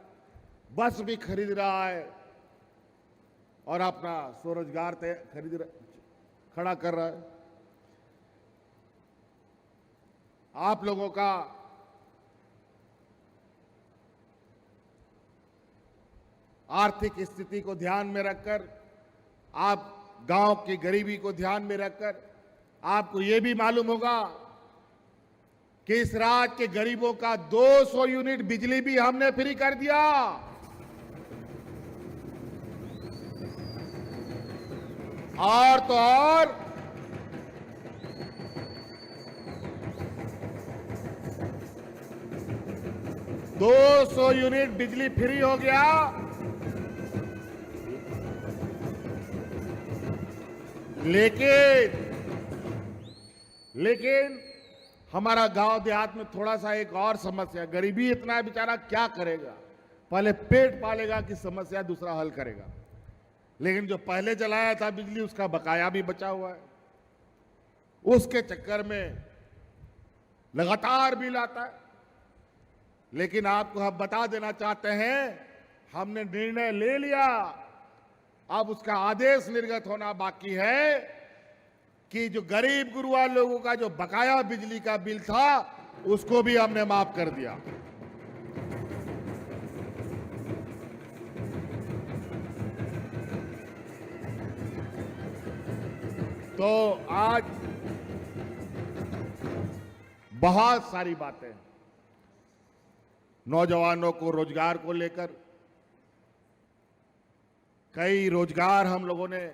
बस भी खरीद रहा है और अपना स्वरोजगार खड़ा कर रहा है। आप लोगों का आर्थिक स्थिति को ध्यान में रखकर, आप गांव की गरीबी को ध्यान में रखकर आपको यह भी मालूम होगा कि इस राज्य के गरीबों का 200 यूनिट बिजली भी हमने फ्री कर दिया। और तो और दो 200 यूनिट बिजली फ्री हो गया, लेकिन हमारा गांव देहात में थोड़ा सा एक और समस्या, गरीबी इतना है बेचारा क्या करेगा, पहले पेट पालेगा कि समस्या दूसरा हल करेगा। लेकिन जो पहले जलाया था बिजली उसका बकाया भी बचा हुआ है, उसके चक्कर में लगातार बिल आता है। लेकिन आपको हम बता देना चाहते हैं, हमने निर्णय ले लिया, अब उसका आदेश निर्गत होना बाकी है कि जो गरीब गुरुआ लोगों का जो बकाया बिजली का बिल था उसको भी हमने माफ कर दिया। तो आज बहुत सारी बातें, नौजवानों को रोजगार को लेकर कई रोजगार हम लोगों ने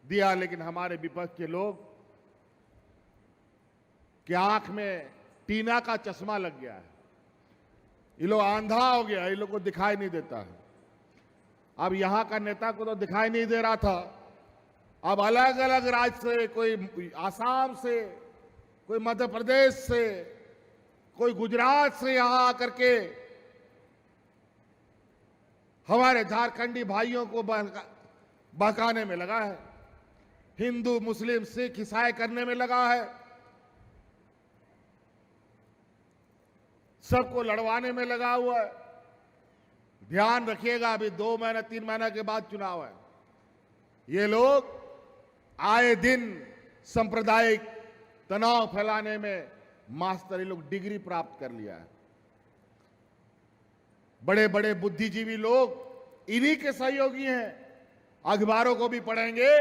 दिया, लेकिन हमारे विपक्ष के लोग की आंख में टीना का चश्मा लग गया है, ये लोग अंधा हो गया, ये लोग को दिखाई नहीं देता है। अब यहां का नेता को तो दिखाई नहीं दे रहा था, अब अलग अलग राज्य से, कोई आसाम से, कोई मध्य प्रदेश से, कोई गुजरात से यहां आकर के हमारे झारखंडी भाइयों को बहकाने में लगा है, हिंदू मुस्लिम सिख ईसाई करने में लगा है, सबको लड़वाने में लगा हुआ है। ध्यान रखिएगा, अभी 2 महीना 3 महीना के बाद चुनाव है, ये लोग आए दिन सांप्रदायिक तनाव फैलाने में मास्टर, ये लोग डिग्री प्राप्त कर लिया है। बड़े बड़े बुद्धिजीवी लोग इन्हीं के सहयोगी हैं। अखबारों को भी पढ़ेंगे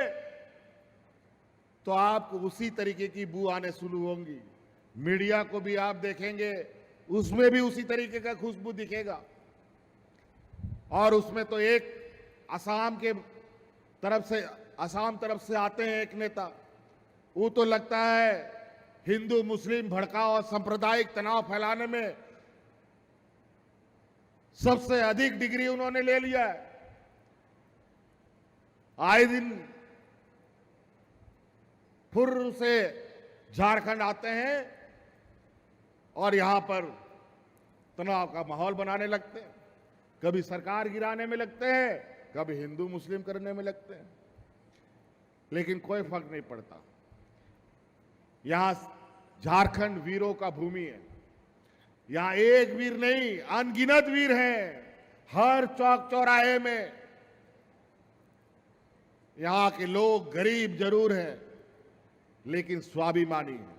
तो आपको उसी तरीके की बू आने शुरू होंगी, मीडिया को भी आप देखेंगे उसमें भी उसी तरीके का खुशबू दिखेगा। और उसमें तो एक असम तरफ से आते हैं एक नेता, वो तो लगता है हिंदू मुस्लिम भड़काव और सांप्रदायिक तनाव फैलाने में सबसे अधिक डिग्री उन्होंने ले लिया है। आए दिन फुर्र से झारखंड आते हैं और यहां पर तनाव का माहौल बनाने लगते हैं, कभी सरकार गिराने में लगते हैं, कभी हिंदू मुस्लिम करने में लगते हैं, लेकिन कोई फर्क नहीं पड़ता। यहां झारखंड वीरों का भूमि है, यहां एक वीर नहीं अनगिनत वीर हैं। हर चौक चौराहे में यहां के लोग गरीब जरूर हैं लेकिन स्वाभिमानी हैं।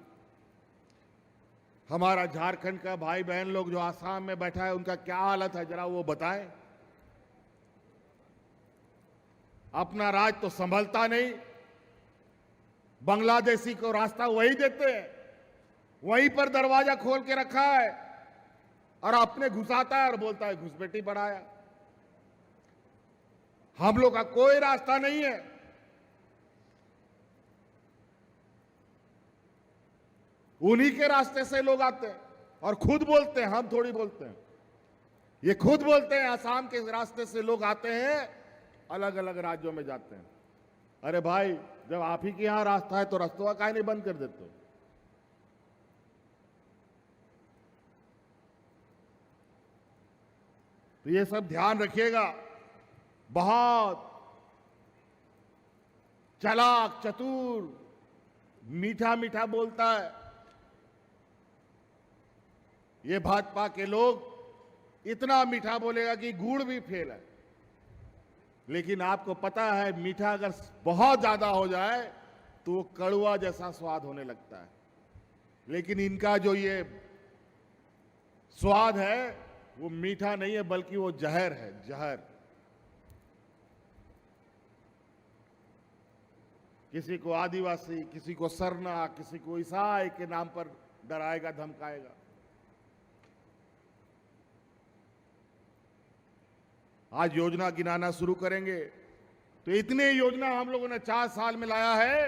हमारा झारखंड का भाई बहन लोग जो आसाम में बैठा है उनका क्या हालत है जरा वो बताएं। अपना राज तो संभलता नहीं, बांग्लादेशी को रास्ता वही देते हैं, वहीं पर दरवाजा खोल के रखा है और अपने घुसाता है और बोलता है घुसपैठी बढ़ाया। हम लोग का कोई रास्ता नहीं है। उन्हीं के रास्ते से लोग आते हैं और खुद बोलते हैं, हम थोड़ी बोलते हैं, ये खुद बोलते हैं आसाम के रास्ते से लोग आते हैं, अलग अलग राज्यों में जाते हैं। अरे भाई, जब आप ही के यहां रास्ता है तो रास्तों काहे नहीं बंद कर देते हो? तो ये सब ध्यान रखिएगा। बहुत चालाक चतुर मीठा मीठा बोलता है ये भाजपा के लोग, इतना मीठा बोलेगा कि गुड़ भी फेल है। लेकिन आपको पता है मीठा अगर बहुत ज्यादा हो जाए तो वो कड़वा जैसा स्वाद होने लगता है। लेकिन इनका जो ये स्वाद है वो मीठा नहीं है, बल्कि वो जहर है, जहर। किसी को आदिवासी, किसी को सरना, किसी को ईसाई के नाम पर डराएगा, धमकाएगा। आज योजना गिनाना शुरू करेंगे तो इतने योजना हम लोगों ने 4 साल में लाया है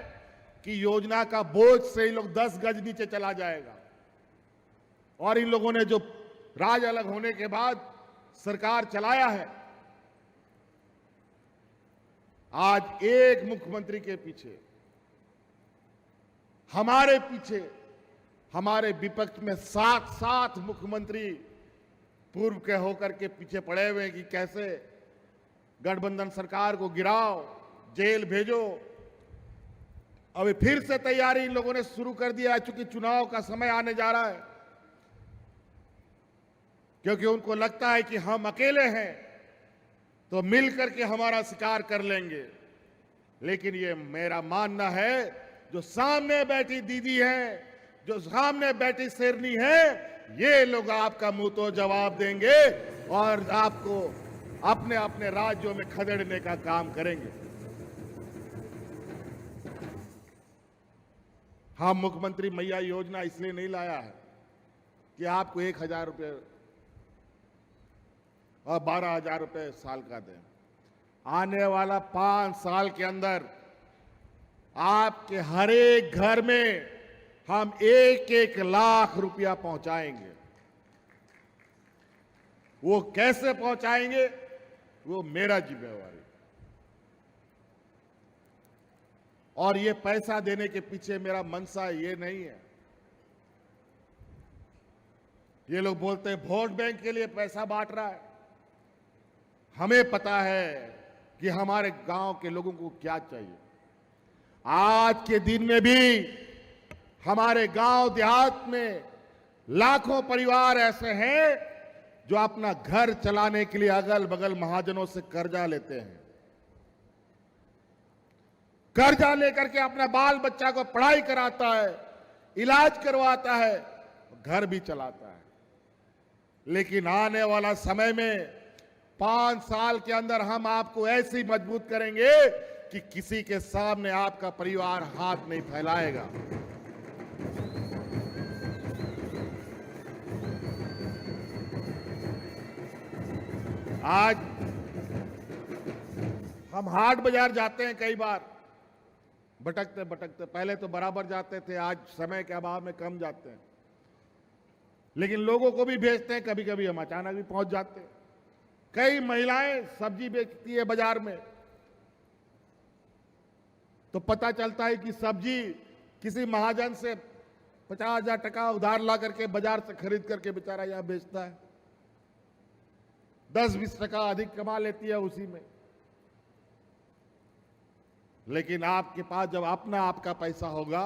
कि योजना का बोझ से ही लोग 10 गज नीचे चला जाएगा। और इन लोगों ने जो राज अलग होने के बाद सरकार चलाया है, आज एक मुख्यमंत्री के पीछे, हमारे पीछे, हमारे विपक्ष में 7 मुख्यमंत्री पूर्व के होकर के पीछे पड़े हुए हैं कि कैसे गठबंधन सरकार को गिराओ, जेल भेजो। अभी फिर से तैयारी इन लोगों ने शुरू कर दिया है, चूंकि चुनाव का समय आने जा रहा है, क्योंकि उनको लगता है कि हम अकेले हैं तो मिलकर के हमारा शिकार कर लेंगे। लेकिन ये मेरा मानना है, जो सामने बैठी दीदी है, जो सामने बैठी शेरनी है, ये लोग आपका मुंह तो जवाब देंगे और आपको अपने अपने राज्यों में खदेड़ने का काम करेंगे। हम मुख्यमंत्री मैया योजना इसलिए नहीं लाया है कि आपको 1,000 रुपये और 12,000 रुपये साल का दें। आने वाला 5 साल के अंदर आपके हर एक घर में हम 1-1 लाख रुपया पहुंचाएंगे। वो कैसे पहुंचाएंगे, वो मेरा जिम्मेवारी। और ये पैसा देने के पीछे मेरा मनसा ये नहीं है। ये लोग बोलते हैं वोट बैंक के लिए पैसा बांट रहा है। हमें पता है कि हमारे गांव के लोगों को क्या चाहिए। आज के दिन में भी हमारे गांव देहात में लाखों परिवार ऐसे हैं जो अपना घर चलाने के लिए अगल बगल महाजनों से कर्जा लेते हैं। कर्जा लेकर के अपना बाल बच्चा को पढ़ाई कराता है, इलाज करवाता है, घर भी चलाता है। लेकिन आने वाला समय में 5 साल के अंदर हम आपको ऐसी मजबूत करेंगे कि किसी के सामने आपका परिवार हाथ नहीं फैलाएगा। आज हम हाट बाजार जाते हैं, कई बार भटकते भटकते, पहले तो बराबर जाते थे, आज समय के अभाव में कम जाते हैं, लेकिन लोगों को भी भेजते हैं। कभी कभी हम अचानक भी पहुंच जाते हैं। कई महिलाएं सब्जी बेचती है बाजार में, तो पता चलता है कि सब्जी किसी महाजन से 50,000 टका उधार ला करके बाजार से खरीद करके बेचारा यहां बेचता है, 10-20 टका अधिक कमा लेती है उसी में। लेकिन आपके पास जब अपना आपका पैसा होगा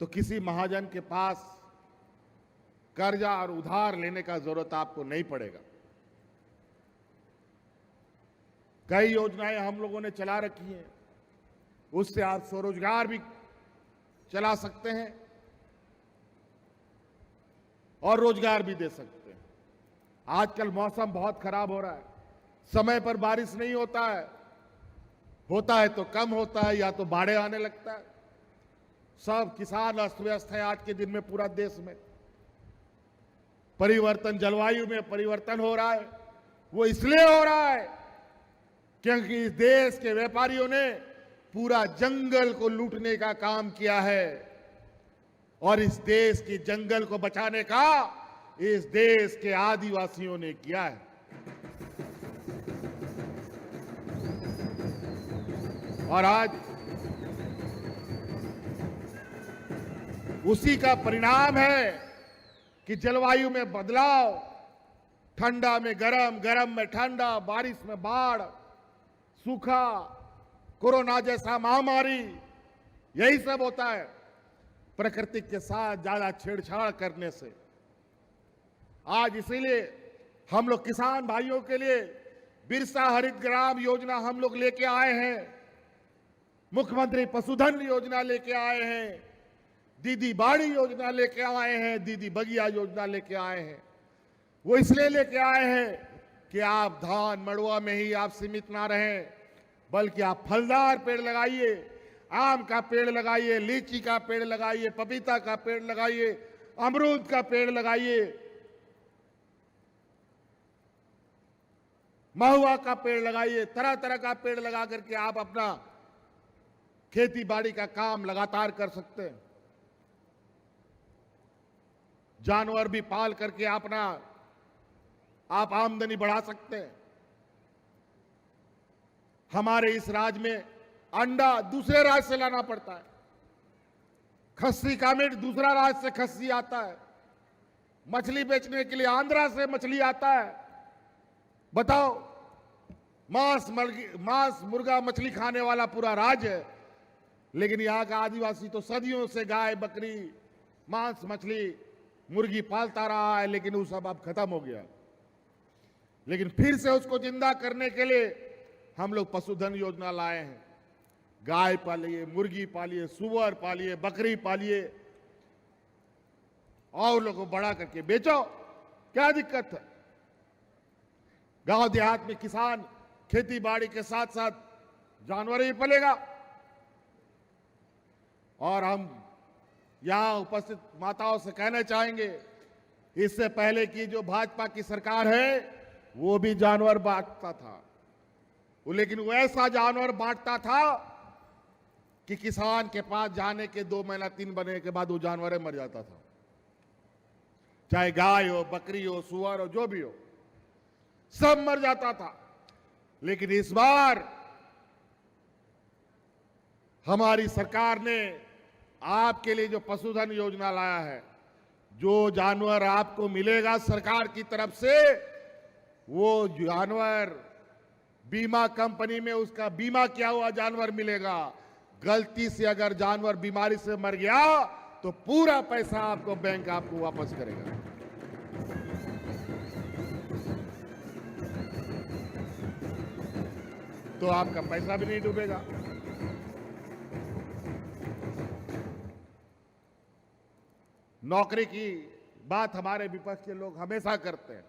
तो किसी महाजन के पास कर्जा और उधार लेने का जरूरत आपको नहीं पड़ेगा। कई योजनाएं हम लोगों ने चला रखी हैं, उससे आप स्वरोजगार भी चला सकते हैं और रोजगार भी दे सकते हैं। आजकल मौसम बहुत खराब हो रहा है, समय पर बारिश नहीं होता है तो कम होता है, या तो बाढ़ें आने लगता है। सब किसान अस्त व्यस्त है आज के दिन में। पूरा देश में परिवर्तन, जलवायु में परिवर्तन हो रहा है। वो इसलिए हो रहा है क्योंकि इस देश के व्यापारियों ने पूरा जंगल को लूटने का काम किया है, और इस देश की जंगल को बचाने का इस देश के आदिवासियों ने किया है। और आज उसी का परिणाम है कि जलवायु में बदलाव, ठंडा में गरम, गरम में ठंडा, बारिश में बाढ़, सूखा, कोरोना जैसा महामारी, यही सब होता है प्रकृति के साथ ज्यादा छेड़छाड़ करने से। आज इसीलिए हम लोग किसान भाइयों के लिए बिरसा हरित ग्राम योजना हम लोग लेके आए हैं, मुख्यमंत्री पशुधन योजना लेके आए हैं, दीदी बाड़ी योजना लेके आए हैं, दीदी बगिया योजना लेके आए हैं। वो इसलिए लेके आए हैं कि आप धान मड़ुआ में ही आप सीमित ना रहें, बल्कि आप फलदार पेड़ लगाइए, आम का पेड़ लगाइए, लीची का पेड़ लगाइए, पपीता का पेड़ लगाइए, अमरूद का पेड़ लगाइए, महुआ का पेड़ लगाइए। तरह तरह का पेड़ लगा करके आप अपना खेती बाड़ी का काम लगातार कर सकते हैं। जानवर भी पाल करके अपना आप आमदनी बढ़ा सकते हैं। हमारे इस राज्य में अंडा दूसरे राज्य से लाना पड़ता है, खस्सी का मीट दूसरा राज्य से खस्सी आता है, मछली बेचने के लिए आंध्रा से मछली आता है। बताओ, मांस मुर्गा मछली खाने वाला पूरा राज्य है, लेकिन यहां का आदिवासी तो सदियों से गाय बकरी मांस मछली मुर्गी पालता रहा है, लेकिन वो सब अब खत्म हो गया। लेकिन फिर से उसको जिंदा करने के लिए हम लोग पशुधन योजना लाए हैं। गाय पालिए, मुर्गी पालिए, सुअर पालिए, बकरी पालिए और लोगों को बड़ा करके बेचो, क्या दिक्कत है। गांव देहात में किसान खेती बाड़ी के साथ साथ जानवर भी पलेगा। और हम यहां उपस्थित माताओं से कहना चाहेंगे, इससे पहले की जो भाजपा की सरकार है वो भी जानवर बांटता था, लेकिन वो ऐसा जानवर बांटता था कि किसान के पास जाने के 2 महीना 3 महीने के बाद वो जानवर मर जाता था। चाहे गाय हो, बकरी हो, सुअर हो, जो भी हो, सब मर जाता था। लेकिन इस बार हमारी सरकार ने आपके लिए जो पशुधन योजना लाया है, जो जानवर आपको मिलेगा सरकार की तरफ से, वो जानवर बीमा कंपनी में उसका बीमा किया हुआ जानवर मिलेगा। गलती से अगर जानवर बीमारी से मर गया तो पूरा पैसा आपको बैंक आपको वापस करेगा। तो आपका पैसा भी नहीं डूबेगा। नौकरी की बात हमारे विपक्ष के लोग हमेशा करते हैं,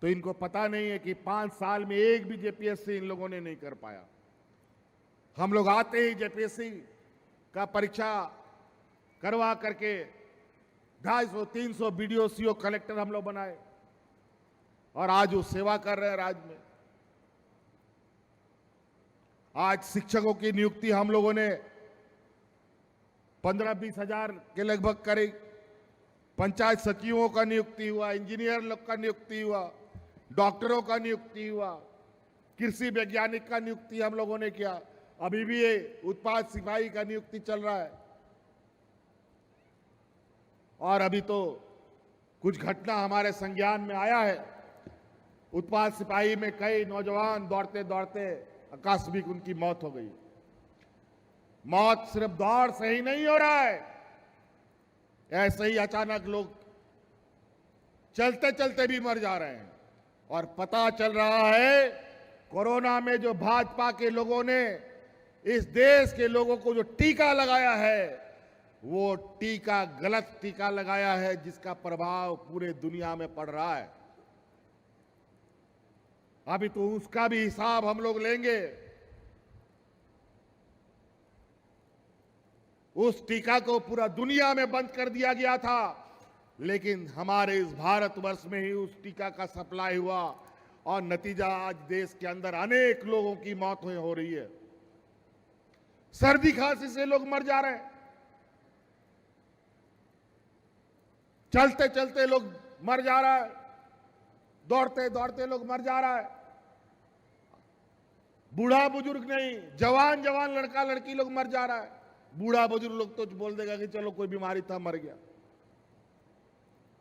तो इनको पता नहीं है कि 5 साल में एक भी जेपीएससी इन लोगों ने नहीं कर पाया। हम लोग आते ही जेपीएससी का परीक्षा करवा करके 250-300 बीडीओ सीओ कलेक्टर हम लोग बनाए और आज वो सेवा कर रहे हैं राज्य में। आज शिक्षकों की नियुक्ति हम लोगों ने 15-20 हजार के लगभग करी। पंचायत सचिवों का नियुक्ति हुआ, इंजीनियर लोग का नियुक्ति हुआ, डॉक्टरों का नियुक्ति हुआ, कृषि वैज्ञानिक का नियुक्ति हम लोगों ने किया। अभी भी ये उत्पाद सिपाही का नियुक्ति चल रहा है। और अभी तो कुछ घटना हमारे संज्ञान में आया है। उत्पाद सिपाही में कई नौजवान दौड़ते दौड़ते आकस्मिक उनकी मौत हो गई। मौत सिर्फ दौड़ से ही नहीं हो रहा है, ऐसे ही अचानक लोग चलते चलते भी मर जा रहे हैं। और पता चल रहा है कोरोना में जो भाजपा के लोगों ने इस देश के लोगों को जो टीका लगाया है, वो टीका गलत टीका लगाया है, जिसका प्रभाव पूरे दुनिया में पड़ रहा है। अभी तो उसका भी हिसाब हम लोग लेंगे। उस टीका को पूरा दुनिया में बंद कर दिया गया था, लेकिन हमारे इस भारतवर्ष में ही उस टीका का सप्लाई हुआ और नतीजा आज देश के अंदर अनेक लोगों की मौत हो रही है। सर्दी खांसी से लोग मर जा रहे हैं, चलते चलते लोग मर जा रहा है, दौड़ते दौड़ते लोग मर जा रहा है। बूढ़ा बुजुर्ग नहीं, जवान जवान लड़का लड़की लोग मर जा रहा है। बूढ़ा बुजुर्ग लोग तो बोल देगा कि चलो कोई बीमारी था मर गया।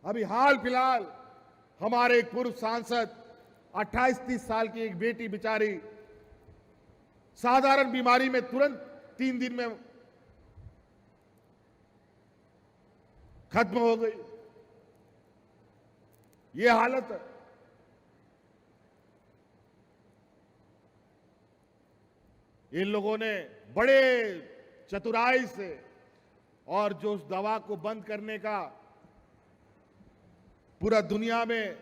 अभी हाल फिलहाल हमारे एक पूर्व सांसद 28-30 साल की एक बेटी बेचारी साधारण बीमारी में तुरंत 3 दिन में खत्म हो गई। ये हालत है। इन लोगों ने बड़े चतुराई से और जो उस दवा को बंद करने का पूरा दुनिया में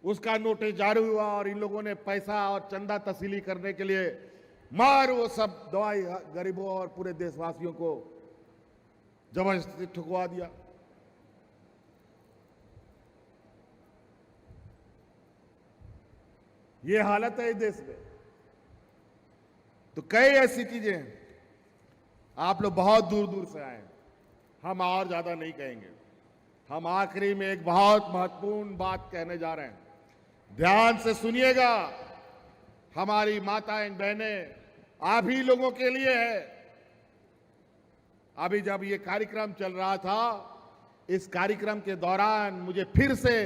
उसका नोटिस जारी हुआ और इन लोगों ने पैसा और चंदा तस्लीम करने के लिए मार वो सब दवाई गरीबों और पूरे देशवासियों को जबरदस्ती ठुकवा दिया। ये हालत है इस देश में। तो कई ऐसी चीजें हैं। आप लोग बहुत दूर दूर से आए हैं, हम और ज्यादा नहीं कहेंगे। हम आखिरी में एक बहुत महत्वपूर्ण बात कहने जा रहे हैं, ध्यान से सुनिएगा। हमारी माताएं बहनें आप ही लोगों के लिए है। अभी जब ये कार्यक्रम चल रहा था, इस कार्यक्रम के दौरान मुझे फिर से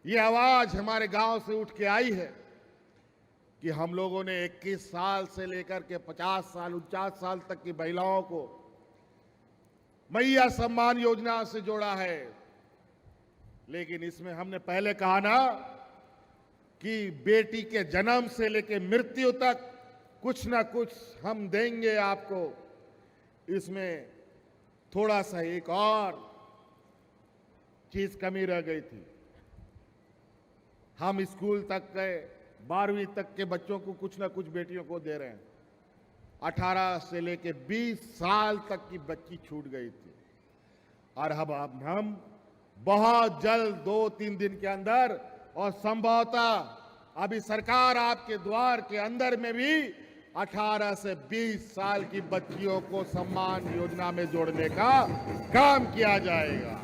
ये आवाज हमारे गांव से उठ के आई है कि हम लोगों ने 21 साल से लेकर के 50 साल 49 साल तक की महिलाओं को मैया सम्मान योजना से जोड़ा है। लेकिन इसमें हमने पहले कहा ना कि बेटी के जन्म से लेकर मृत्यु तक कुछ ना कुछ हम देंगे आपको। इसमें थोड़ा सा एक और चीज कमी रह गई थी। हम स्कूल तक के 12वीं तक के बच्चों को कुछ ना कुछ बेटियों को दे रहे हैं। 18 से लेके 20 साल तक की बच्ची छूट गई थी और अब हम बहुत जल्द 2-3 दिन के अंदर और संभवतः अभी सरकार आपके द्वार के अंदर में भी 18 से 20 साल की बच्चियों को सम्मान योजना में जोड़ने का काम किया जाएगा।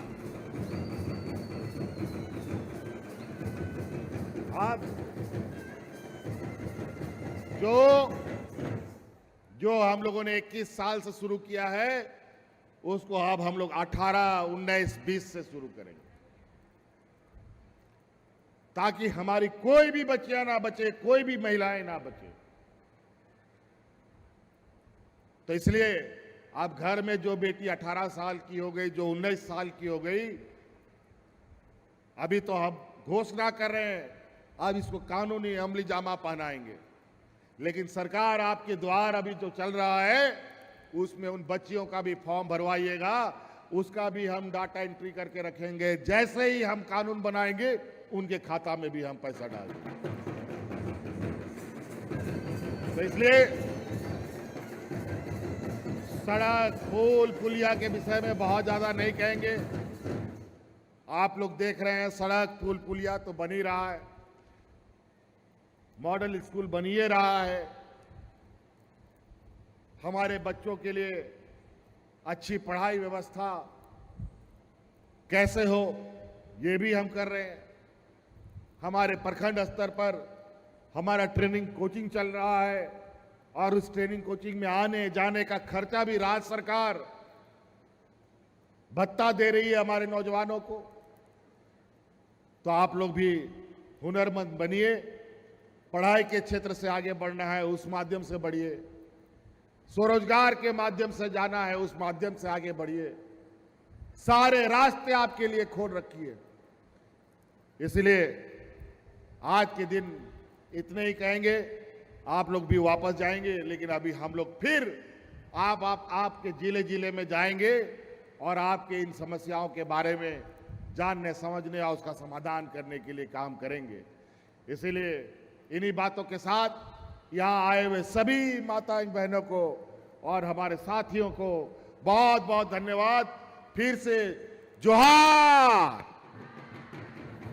अब जो हम लोगों ने 21 साल से शुरू किया है, उसको अब हम लोग 18, 19, 20 से शुरू करेंगे, ताकि हमारी कोई भी बच्चियां ना बचे, कोई भी महिलाएं ना बचे। तो इसलिए अब घर में जो बेटी 18 साल की हो गई, जो 19 साल की हो गई, अभी तो हम घोषणा कर रहे हैं, अब इसको कानूनी अमली जामा पहनाएंगे। लेकिन सरकार आपके द्वार अभी जो चल रहा है, उसमें उन बच्चियों का भी फॉर्म भरवाइएगा, उसका भी हम डाटा एंट्री करके रखेंगे। जैसे ही हम कानून बनाएंगे, उनके खाता में भी हम पैसा डाल देंगे। तो इसलिए सड़क, पुल, पुलिया के विषय में बहुत ज्यादा नहीं कहेंगे। आप लोग देख रहे हैं, सड़क, पुल, पुलिया तो बन ही रहा है, मॉडल स्कूल बन ही रहा है। हमारे बच्चों के लिए अच्छी पढ़ाई व्यवस्था कैसे हो, ये भी हम कर रहे हैं। हमारे प्रखंड स्तर पर हमारा ट्रेनिंग कोचिंग चल रहा है और उस ट्रेनिंग कोचिंग में आने जाने का खर्चा भी राज्य सरकार भत्ता दे रही है हमारे नौजवानों को। तो आप लोग भी हुनरमंद बनिए, पढ़ाई के क्षेत्र से आगे बढ़ना है, उस माध्यम से बढ़िए। स्वरोजगार के माध्यम से जाना है, उस माध्यम से आगे बढ़िए। सारे रास्ते आपके लिए खोल रखिए। इसलिए आज के दिन इतने ही कहेंगे, आप लोग भी वापस जाएंगे, लेकिन अभी हम लोग फिर आपके जिले जिले में जाएंगे और आपके इन समस्याओं के बारे में जानने, समझने और उसका समाधान करने के लिए काम करेंगे। इसीलिए इन्हीं बातों के साथ यहाँ आए हुए सभी माताएं बहनों को और हमारे साथियों को बहुत बहुत धन्यवाद। फिर से जोहार।